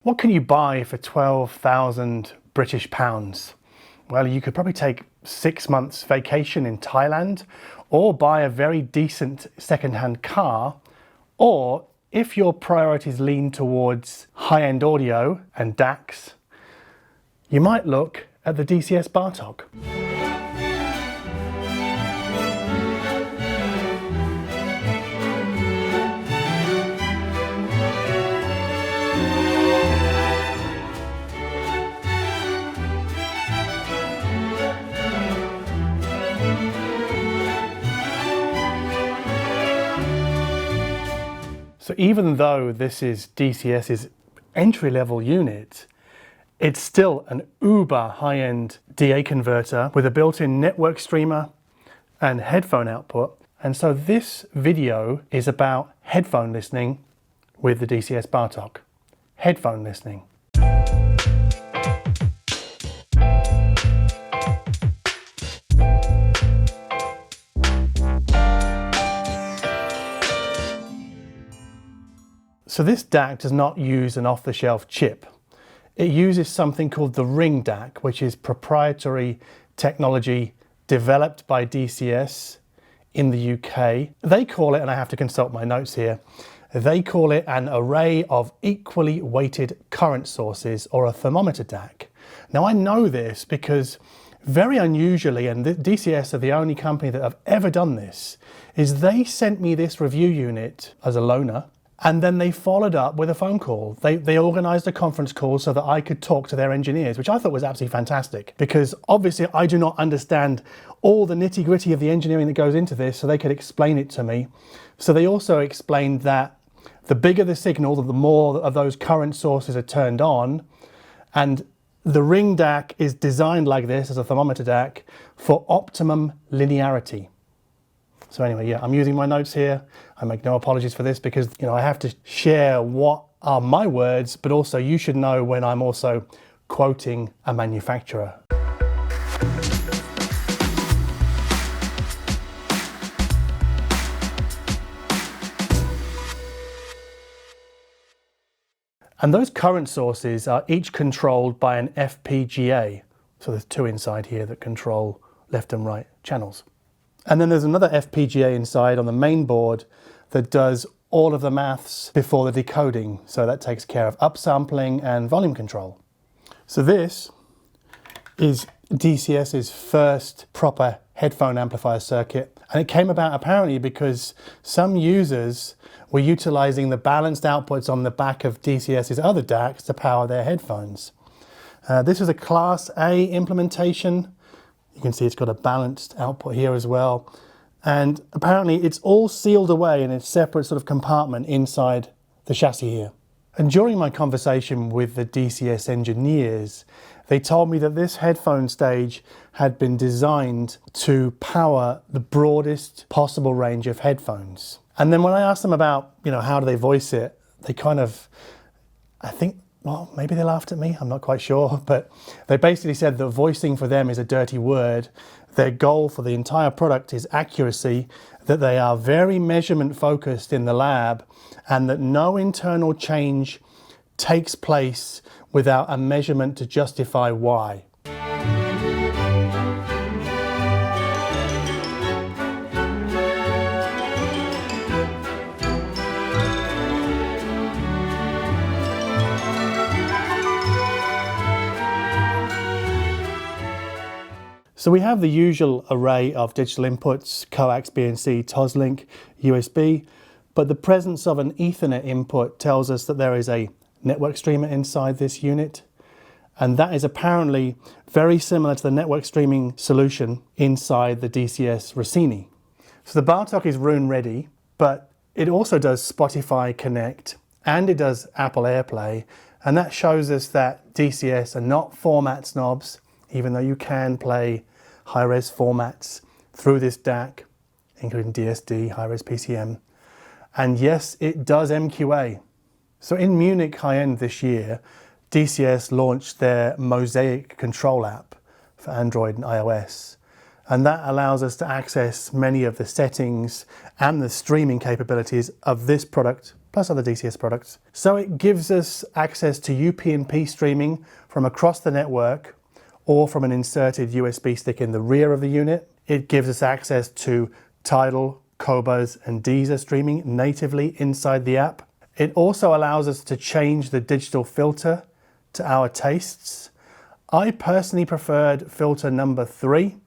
What can you buy for 12,000 British pounds? Well, you could probably take 6 months vacation in Thailand, or buy a very decent second-hand car, or if your priorities lean towards high-end audio and DACs, you might look at the DCS Bartok. So even though this is DCS's entry-level unit, it's still an uber high-end DA converter with a built-in network streamer and headphone output. And so this video is about headphone listening with the DCS Bartok. Headphone listening. So this DAC does not use an off-the-shelf chip. It uses something called the Ring DAC, which is proprietary technology developed by DCS in the UK. They call it, and I have to consult my notes here, they call it an array of equally weighted current sources, or a thermometer DAC. Now I know this because very unusually, and DCS are the only company that have ever done this, is they sent me this review unit as a loaner, and then they followed up with a phone call. They organised a conference call so that I could talk to their engineers, which I thought was absolutely fantastic, because obviously I do not understand all the nitty-gritty of the engineering that goes into this, so they could explain it to me. So they also explained that the bigger the signal, the more of those current sources are turned on, and the Ring DAC is designed like this as a thermometer DAC for optimum linearity. So anyway, yeah, I'm using my notes here. I make no apologies for this because, you know, I have to share what are my words, but also you should know when I'm also quoting a manufacturer. And those current sources are each controlled by an FPGA. So there's two inside here that control left and right channels. And then there's another FPGA inside on the main board that does all of the maths before the decoding. So that takes care of upsampling and volume control. So this is DCS's first proper headphone amplifier circuit. And it came about apparently because some users were utilizing the balanced outputs on the back of DCS's other DACs to power their headphones. This is a Class A implementation. You can see it's got a balanced output here as well. And apparently it's all sealed away in a separate sort of compartment inside the chassis here. And during my conversation with the DCS engineers, they told me that this headphone stage had been designed to power the broadest possible range of headphones. And then when I asked them about, you know, how do they voice it, they kind of, I think, well, maybe they laughed at me, I'm not quite sure, but they basically said that voicing for them is a dirty word. Their goal for the entire product is accuracy, that they are very measurement focused in the lab, and that no internal change takes place without a measurement to justify why. So we have the usual array of digital inputs, coax, BNC, Toslink, USB, but the presence of an Ethernet input tells us that there is a network streamer inside this unit, and that is apparently very similar to the network streaming solution inside the DCS Rossini. So the Bartok is room ready, but it also does Spotify Connect and it does Apple AirPlay, and that shows us that DCS are not format snobs, even though you can play high-res formats through this DAC, including DSD, high-res PCM. And yes, it does MQA. So in Munich high-end this year, DCS launched their Mosaic control app for Android and iOS. And that allows us to access many of the settings and the streaming capabilities of this product plus other DCS products. So it gives us access to UPnP streaming from across the network or from an inserted USB stick in the rear of the unit. It gives us access to Tidal, Qobuz and Deezer streaming natively inside the app. It also allows us to change the digital filter to our tastes. I personally preferred filter number 3, in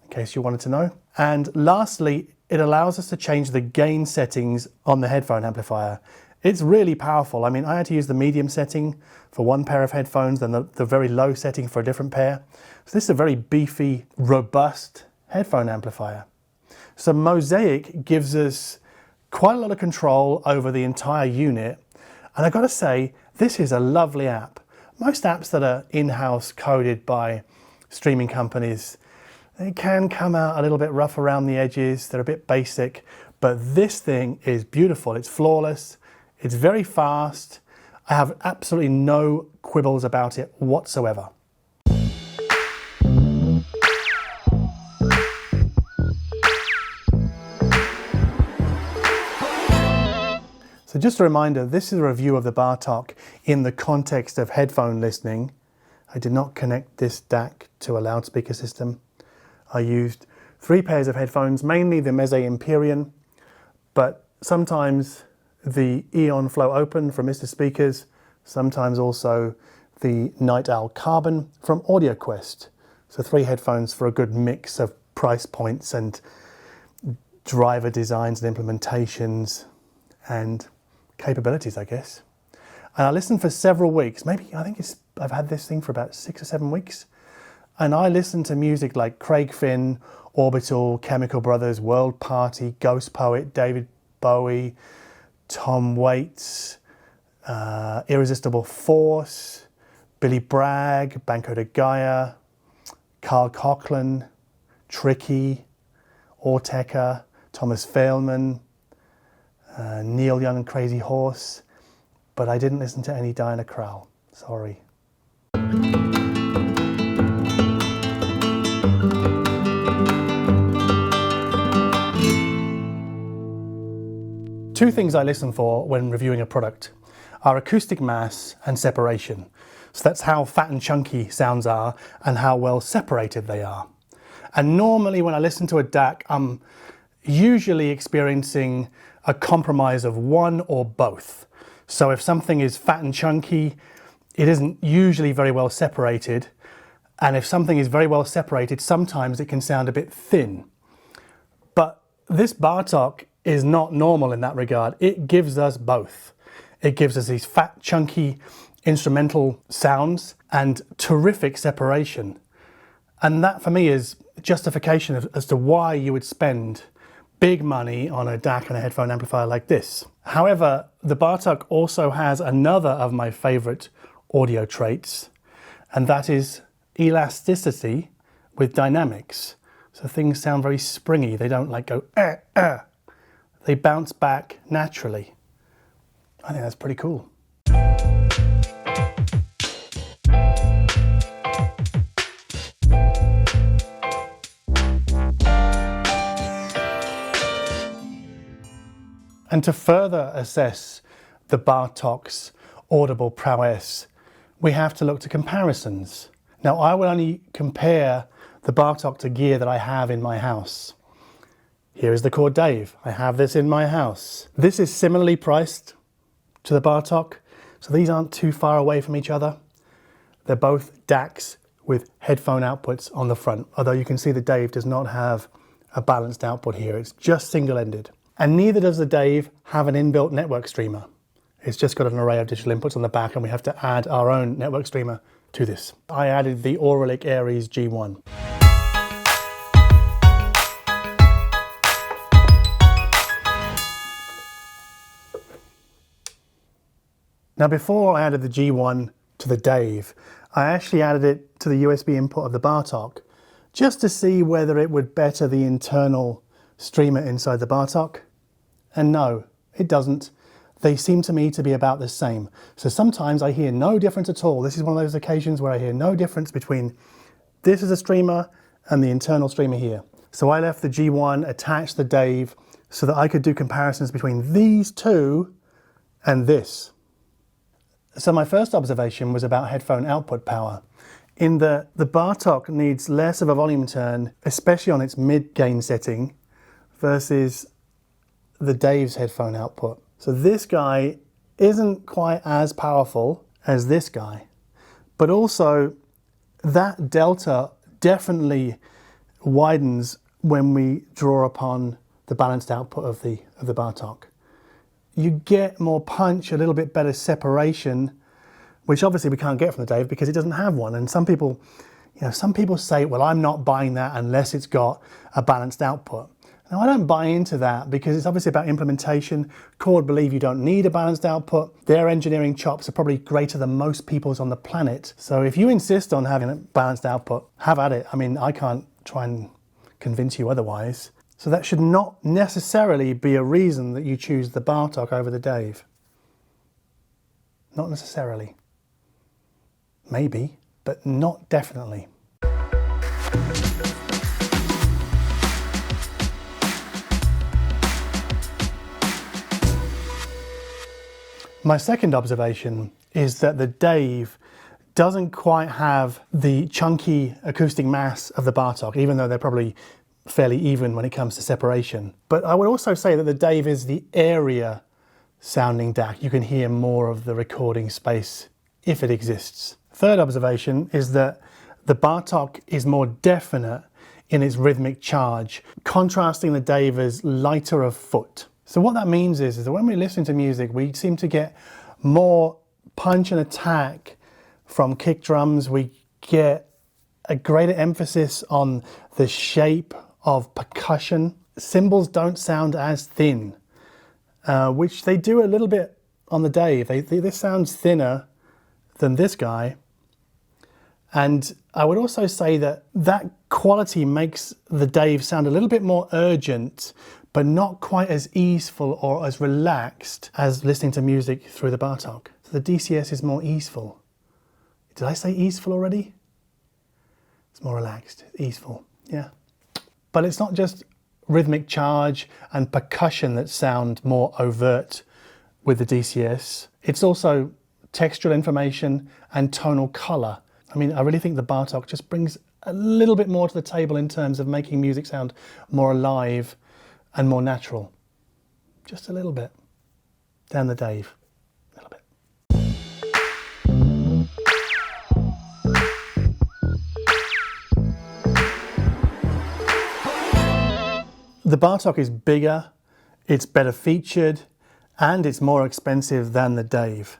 case you wanted to know. And lastly, it allows us to change the gain settings on the headphone amplifier. It's really powerful. I mean, I had to use the medium setting for one pair of headphones, then the very low setting for a different pair. So this is a very beefy, robust headphone amplifier. So Mosaic gives us quite a lot of control over the entire unit. And I've got to say, this is a lovely app. Most apps that are in-house coded by streaming companies, they can come out a little bit rough around the edges. They're a bit basic, but this thing is beautiful. It's flawless. It's very fast. I have absolutely no quibbles about it whatsoever. So just a reminder, this is a review of the Bartók in the context of headphone listening. I did not connect this DAC to a loudspeaker system. I used 3 pairs of headphones, mainly the Meze Empyrean, but sometimes the Aeon Flow Open from MrSpeakers, sometimes also the NightOwl Carbon from AudioQuest. So 3 headphones for a good mix of price points and driver designs and implementations and capabilities, I guess. And I listened for several weeks. I've had this thing for about 6 or 7 weeks. And I listened to music like Craig Finn, Orbital, Chemical Brothers, World Party, Ghost Poet, David Bowie, Tom Waits, Irresistible Force, Billy Bragg, Banco de Gaia, Carl Coughlin, Tricky, Orteca, Thomas Failman, Neil Young and Crazy Horse, but I didn't listen to any Diana Krall. Sorry. Two things I listen for when reviewing a product are acoustic mass and separation. So that's how fat and chunky sounds are and how well separated they are. And normally when I listen to a DAC, I'm usually experiencing a compromise of one or both. So if something is fat and chunky, it isn't usually very well separated. And if something is very well separated, sometimes it can sound a bit thin. But this Bartók is not normal in that regard. It gives us both. It gives us these fat, chunky instrumental sounds and terrific separation. And that for me is justification as to why you would spend big money on a DAC and a headphone amplifier like this. However, the Bartók also has another of my favorite audio traits, and that is elasticity with dynamics. So things sound very springy. They don't like go, They bounce back naturally. I think that's pretty cool. And to further assess the Bartók's audible prowess, we have to look to comparisons. Now, I will only compare the Bartók to gear that I have in my house. Here is the Chord DAVE. I have this in my house. This is similarly priced to the Bartók, so these aren't too far away from each other. They're both DACs with headphone outputs on the front, although you can see the DAVE does not have a balanced output here. It's just single-ended. And neither does the DAVE have an inbuilt network streamer. It's just got an array of digital inputs on the back, and we have to add our own network streamer to this. I added the AURALiC Aries G1. Now, before I added the G1 to the DAVE, I actually added it to the USB input of the Bartók, just to see whether it would better the internal streamer inside the Bartók. And no, it doesn't. They seem to me to be about the same. So sometimes I hear no difference at all. This is one of those occasions where I hear no difference between this as a streamer and the internal streamer here. So I left the G1 attached to the DAVE so that I could do comparisons between these two and this. So my first observation was about headphone output power. In the Bartók needs less of a volume turn, especially on its mid-gain setting, versus the Dave's headphone output. So this guy isn't quite as powerful as this guy, but also that delta definitely widens when we draw upon the balanced output of the Bartók. You get more punch, a little bit better separation, which obviously we can't get from the Dave because it doesn't have one. And some people, some people say, well, I'm not buying that unless it's got a balanced output. Now, I don't buy into that because it's obviously about implementation. Chord believe you don't need a balanced output. Their engineering chops are probably greater than most people's on the planet. So if you insist on having a balanced output, have at it. I mean, I can't try and convince you otherwise. So that should not necessarily be a reason that you choose the Bartók over the Dave. Not necessarily. Maybe, but not definitely. My second observation is that the Dave doesn't quite have the chunky acoustic mass of the Bartók, even though they're probably fairly even when it comes to separation. But I would also say that the Dave is the area sounding DAC. You can hear more of the recording space if it exists. Third observation is that the Bartók is more definite in its rhythmic charge, contrasting the Dave as lighter of foot. So what that means is that when we listen to music, we seem to get more punch and attack from kick drums. We get a greater emphasis on the shape of percussion. Cymbals don't sound as thin, which they do a little bit on the Dave. This sounds thinner than this guy. And I would also say that that quality makes the Dave sound a little bit more urgent, but not quite as easeful or as relaxed as listening to music through the Bartók. So the DCS is more easeful. Did I say easeful already? It's more relaxed, easeful, yeah. But it's not just rhythmic charge and percussion that sound more overt with the DCS. It's also textural information and tonal color. I mean, I really think the Bartók just brings a little bit more to the table in terms of making music sound more alive and more natural. Just a little bit. Down the Dave, a little bit. The Bartók is bigger, it's better featured, and it's more expensive than the Dave.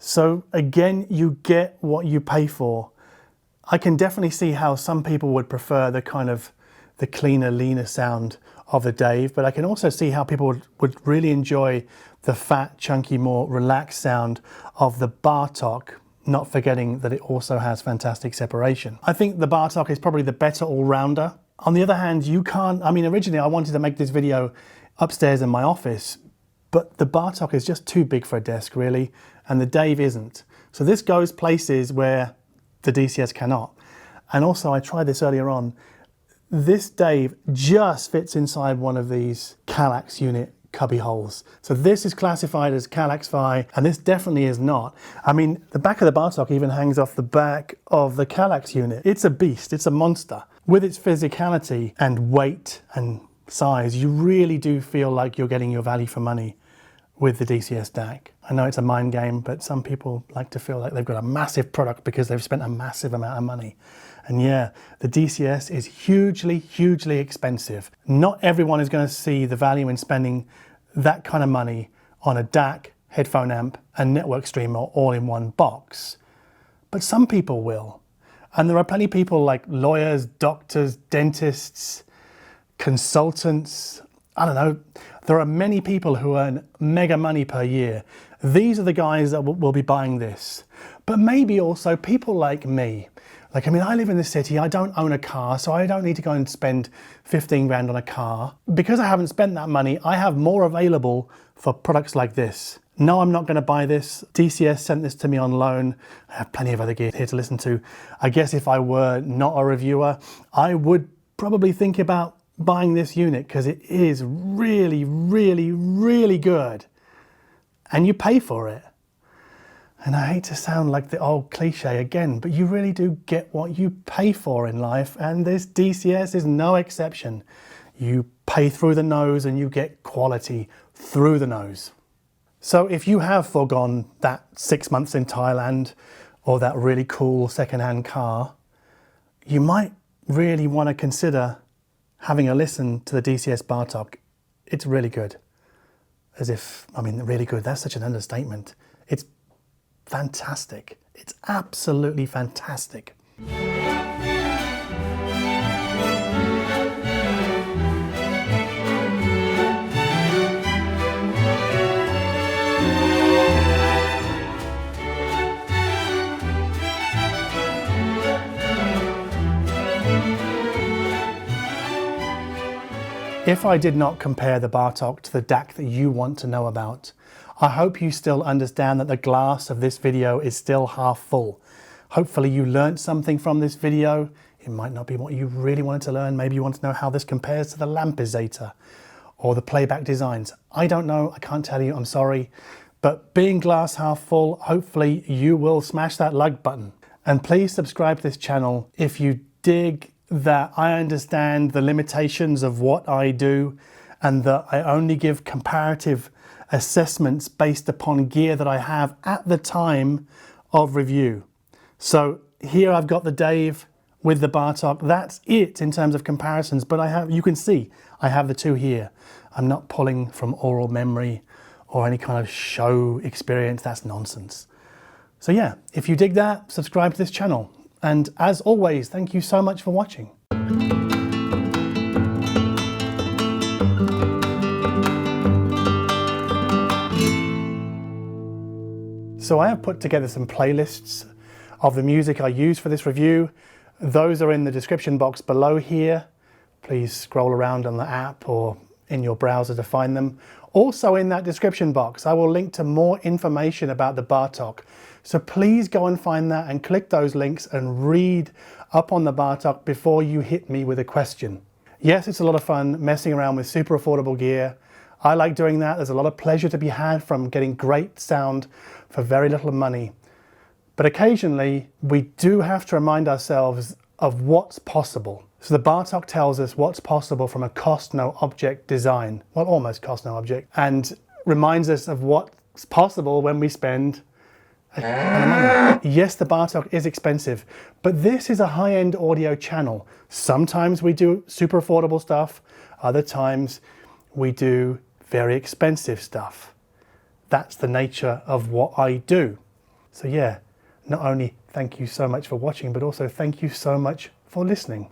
So again, you get what you pay for. I can definitely see how some people would prefer the cleaner, leaner sound of the Dave, but I can also see how people would really enjoy the fat, chunky, more relaxed sound of the Bartók, not forgetting that it also has fantastic separation. I think the Bartók is probably the better all-rounder. On the other hand, you can't, I mean, originally I wanted to make this video upstairs in my office, but the Bartók is just too big for a desk, really, and the Dave isn't. So this goes places where the DCS cannot. And also, I tried this earlier on, this Dave just fits inside one of these Kallax unit cubby holes. So this is classified as Kallax-Fi, and this definitely is not. I mean, the back of the Bartók even hangs off the back of the Kallax unit. It's a beast, it's a monster. With its physicality and weight and size, you really do feel like you're getting your value for money with the DCS DAC. I know it's a mind game, but some people like to feel like they've got a massive product because they've spent a massive amount of money. And yeah, the DCS is hugely, hugely expensive. Not everyone is going to see the value in spending that kind of money on a DAC, headphone amp, and network streamer all in one box. But some people will. And there are plenty of people like lawyers, doctors, dentists, consultants, I don't know. There are many people who earn mega money per year. These are the guys that will be buying this. But maybe also people like me. Like, I mean, I live in the city, I don't own a car, so I don't need to go and spend 15 grand on a car. Because I haven't spent that money, I have more available for products like this. No, I'm not going to buy this. DCS sent this to me on loan. I have plenty of other gear here to listen to. I guess if I were not a reviewer, I would probably think about buying this unit because it is really, really, really good. and you pay for it. And I hate to sound like the old cliche again, but you really do get what you pay for in life, and this DCS is no exception. You pay through the nose and you get quality through the nose. So if you have foregone that 6 months in Thailand or that really cool secondhand car, you might really want to consider having a listen to the DCS Bartok. It's really good. As if, I mean, really good, that's such an understatement. It's fantastic. It's absolutely fantastic. If I did not compare the Bartok to the DAC that you want to know about, I hope you still understand that the glass of this video is still half full. Hopefully you learned something from this video. It might not be what you really wanted to learn. Maybe you want to know how this compares to the lampizator or the playback designs. I don't know, I can't tell you, I'm sorry. But being glass half full, hopefully you will smash that like button. And please subscribe to this channel if you dig that I understand the limitations of what I do and that I only give comparative assessments based upon gear that I have at the time of review. So here I've got the Dave with the Bartok. That's it in terms of comparisons, but you can see I have the two here. I'm not pulling from oral memory or any kind of show experience. That's nonsense. So yeah, if you dig that, subscribe to this channel. And as always, thank you so much for watching. So I have put together some playlists of the music I use for this review. Those are in the description box below here. Please scroll around on the app or in your browser to find them. Also in that description box, I will link to more information about the Bartok. So please go and find that and click those links and read up on the Bartok before you hit me with a question. Yes, it's a lot of fun messing around with super affordable gear. I like doing that. There's a lot of pleasure to be had from getting great sound for very little money. But occasionally we do have to remind ourselves of what's possible. So the Bartok tells us what's possible from a cost no object design, well, almost cost no object, and reminds us of what's possible when we spend a ton of money. Yes, the Bartok is expensive, but this is a high-end audio channel. Sometimes we do super affordable stuff, other times we do very expensive stuff. That's the nature of what I do. So yeah, not only thank you so much for watching, but also thank you so much for listening.